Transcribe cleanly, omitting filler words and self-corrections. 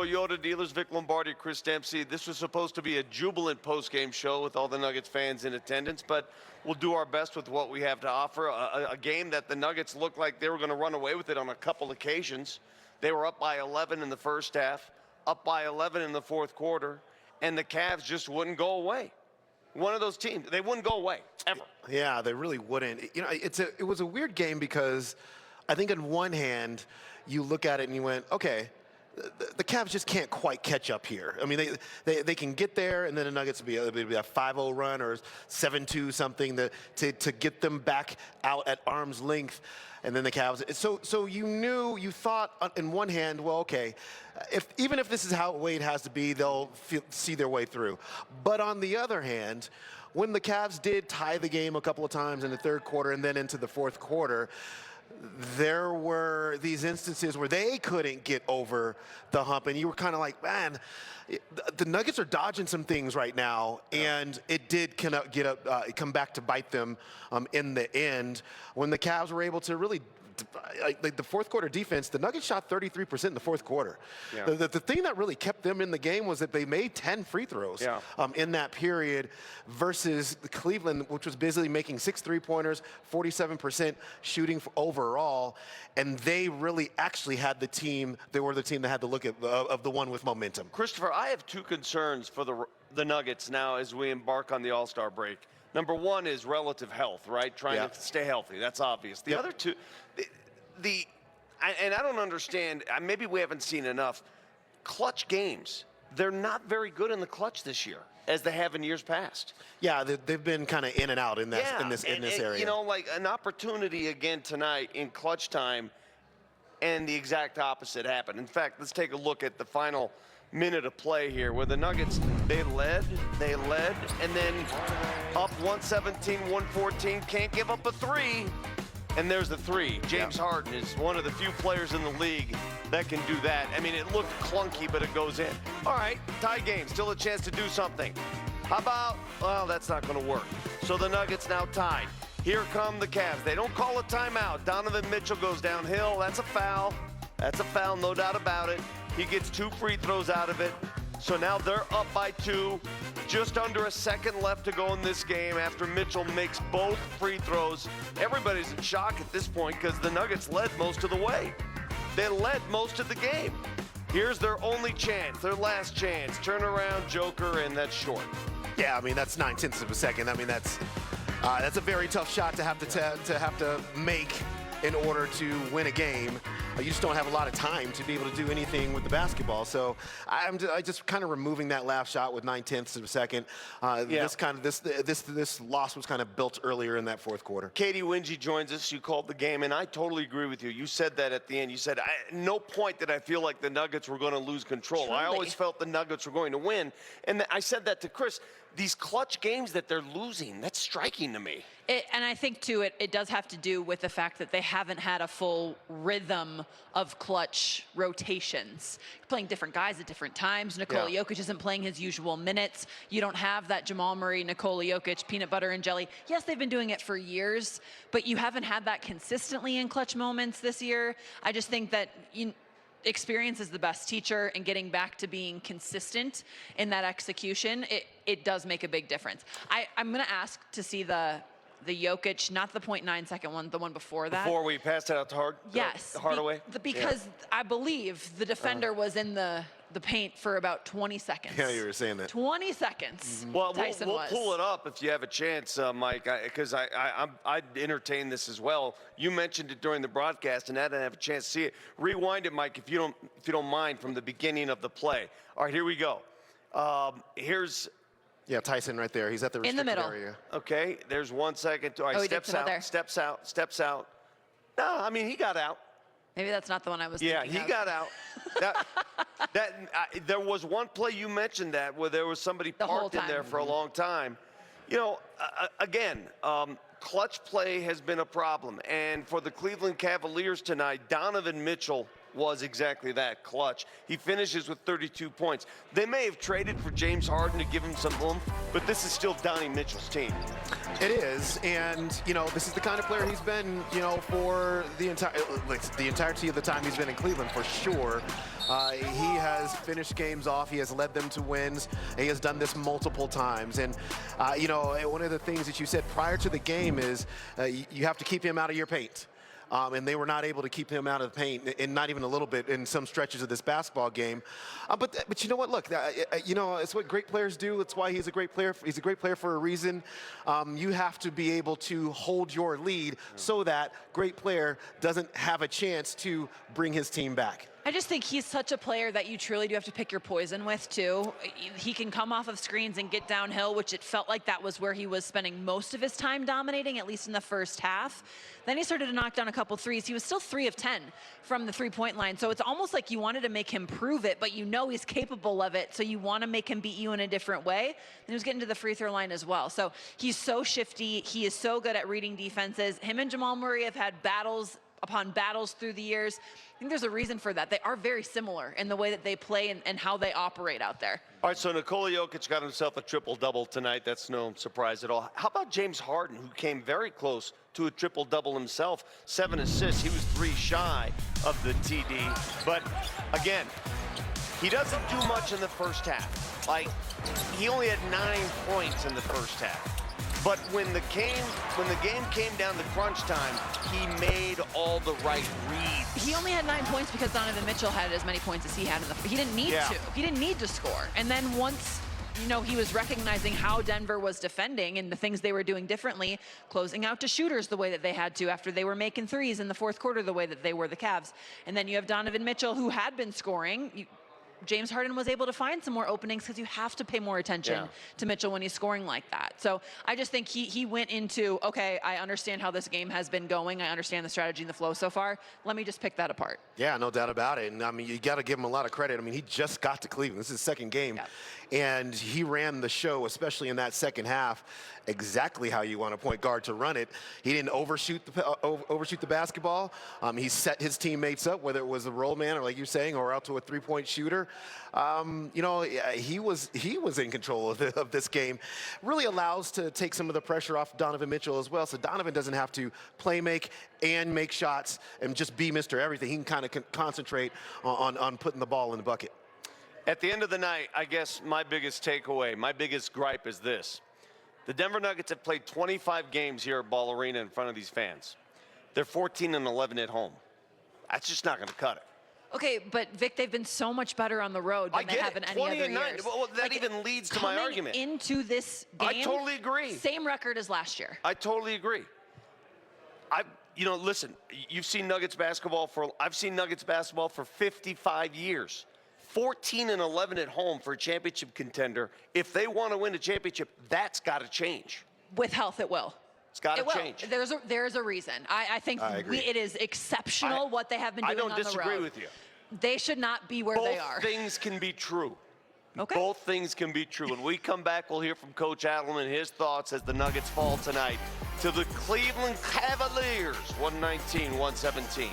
Toyota dealers, Vic Lombardi, Chris Dempsey. This was supposed to be a jubilant post-game show with all the Nuggets fans in attendance, but we'll do our best with what we have to offer. A game that the Nuggets looked like they were going to run away with it on a couple occasions. They were up by 11 in the first half, up by 11 in the fourth quarter, and the Cavs just wouldn't go away. One of those teams, they wouldn't go away, ever. Yeah, they really wouldn't. You know, it was a weird game because I think on one hand, you look at it and you went, okay, the Cavs just can't quite catch up here. I mean, they can get there, and then the Nuggets will be a 5-0 run or 7-2 something to get them back out at arm's length, and then the Cavs. So you thought in one hand, well, okay, even if this is how Wade has to be, they'll see their way through. But on the other hand, when the Cavs did tie the game a couple of times in the third quarter and then into the fourth quarter, there were these instances where they couldn't get over the hump, and you were kind of like, man, the Nuggets are dodging some things right now, and it did come back to bite them in the end when the Cavs were able to really. Like the fourth quarter defense, the Nuggets shot 33% in the fourth quarter. Yeah. The thing that really kept them in the game was that they made 10 free throws in that period versus Cleveland, which was busily making 6 3-pointers, 47% shooting overall, and they really actually had the team. They were the team that had to look at of the one with momentum. Christopher, I have two concerns for the Nuggets now as we embark on the All-Star break. Number one is relative health, right? Trying to stay healthy. That's obvious. The other two, and I don't understand, maybe we haven't seen enough, clutch games. They're not very good in the clutch this year, as they have in years past. Yeah, they've been kind of in and out in this area. You know, like an opportunity again tonight in clutch time, and the exact opposite happened. In fact, let's take a look at the final minute of play here where the Nuggets, they led, and then up 117-114, can't give up a three, and there's the three. James Harden is one of the few players in the league that can do that. I mean, it looked clunky, but it goes in. All right, tie game, still a chance to do something. How about, well, that's not going to work. So the Nuggets now tied. Here come the Cavs. They don't call a timeout. Donovan Mitchell goes downhill. That's a foul. That's a foul, no doubt about it. He gets 2 free throws out of it. So now they're up by 2. Just under a second left to go in this game after Mitchell makes both free throws. Everybody's in shock at this point because the Nuggets led most of the way. They led most of the game. Here's their only chance, their last chance. Turnaround, Joker, and that's short. Yeah, I mean, that's 9/10 of a second. I mean, that's a very tough shot to have to make in order to win a game. You just don't have a lot of time to be able to do anything with the basketball. So I just kind of removing that last shot with 9/10 of a second. This loss was kind of built earlier in that fourth quarter. Katie Wingy joins us. You called the game, and I totally agree with you. You said that at the end. You said, no point did I feel like the Nuggets were going to lose control. Truly. I always felt the Nuggets were going to win. And I said that to Chris. These clutch games that they're losing, that's striking to me. And I think, too, it does have to do with the fact that they haven't had a full rhythm of clutch rotations. You're playing different guys at different times. Nikola Jokic isn't playing his usual minutes. You don't have that Jamal Murray, Nikola Jokic, peanut butter and jelly. Yes, they've been doing it for years, but you haven't had that consistently in clutch moments this year. I just think that experience is the best teacher, and getting back to being consistent in that execution, it does make a big difference. I'm going to ask to see the Jokic, not the 0.9 second one, the one before that. Before we passed it out to Hardaway? Because I believe the defender was in the paint for about 20 seconds. Yeah, you were saying that. 20 seconds. Well, Tyson we'll was. pull it up if you have a chance, Mike, because I'd entertain this as well. You mentioned it during the broadcast, and I didn't have a chance to see it. Rewind it, Mike, if you don't mind, from the beginning of the play. All right, here we go. Here's. Yeah, Tyson right there. He's at the restricted area. Okay, there's 1 second. All right, steps out. No, I mean, he got out. Maybe that's not the one I was thinking he got out. There was one play you mentioned where there was somebody parked in there for a long time. You know, again, clutch play has been a problem. And for the Cleveland Cavaliers tonight, Donovan Mitchell was exactly that, clutch. He finishes with 32 points. They may have traded for James Harden to give him some oomph, but this is still Donnie Mitchell's team. It is, and you know, this is the kind of player he's been, you know, for the entirety of the time he's been in Cleveland, for sure. He has finished games off. He has led them to wins. He has done this multiple times, and you know, one of the things that you said prior to the game is you have to keep him out of your paint. And they were not able to keep him out of the paint, and not even a little bit in some stretches of this basketball game. But you know what? Look, you know, it's what great players do. It's why he's a great player. He's a great player for a reason. You have to be able to hold your lead so that great player doesn't have a chance to bring his team back. I just think he's such a player that you truly do have to pick your poison with, too. He can come off of screens and get downhill, which it felt like that was where he was spending most of his time dominating, at least in the first half. Then he started to knock down a couple threes. He was still 3 of 10 from the three-point line. So it's almost like you wanted to make him prove it, but you know he's capable of it, so you want to make him beat you in a different way. And he was getting to the free throw line as well. So he's so shifty. He is so good at reading defenses. Him and Jamal Murray have had battles upon battles through the years. I think there's a reason for that. They are very similar in the way that they play and how they operate out there. All right, so Nikola Jokic got himself a triple-double tonight. That's no surprise at all. How about James Harden, who came very close to a triple-double himself? 7 assists. He was 3 shy of the TD. But, again, he doesn't do much in the first half. Like, he only had 9 points in the first half. But when the game came down to crunch time, he made all the right reads. He only had 9 points because Donovan Mitchell had as many points as he had in the. He didn't need to. He didn't need to score. And then once, you know, he was recognizing how Denver was defending and the things they were doing differently, closing out to shooters the way that they had to after they were making threes in the fourth quarter the way that they were the Cavs. And then you have Donovan Mitchell, who had been scoring. James Harden was able to find some more openings because you have to pay more attention to Mitchell when he's scoring like that. So I just think he went into, okay, I understand how this game has been going. I understand the strategy and the flow so far. Let me just pick that apart. Yeah, no doubt about it. And I mean, you got to give him a lot of credit. I mean, he just got to Cleveland. This is his second game. And he ran the show, especially in that second half, exactly how you want a point guard to run it. He didn't overshoot the basketball. He set his teammates up, whether it was a roll man or, like you're saying, or out to a three-point shooter. You know, he was in control of this game. Really allows to take some of the pressure off Donovan Mitchell as well. So Donovan doesn't have to play make and make shots and just be Mr. Everything. He can kind of concentrate on putting the ball in the bucket. At the end of the night, I guess my biggest takeaway, my biggest gripe is this. The Denver Nuggets have played 25 games here at Ball Arena in front of these fans. They're 14-11 at home. That's just not going to cut it. Okay, but Vic, they've been so much better on the road than they have in any other years. Well, that even leads to my argument. Coming into this game, I totally agree. Same record as last year. I totally agree. You know, listen, you've seen Nuggets basketball I've seen Nuggets basketball for 55 years. 14-11 at home for a championship contender. If they want to win a championship, that's got to change. With health, it will. It's got to change. There's a reason. I think it is exceptional what they have been doing on the road. I don't disagree with you. They should not be where they are. Both things can be true. Okay. Both things can be true. When we come back, we'll hear from Coach Adelman, his thoughts as the Nuggets fall tonight to the Cleveland Cavaliers, 119-117.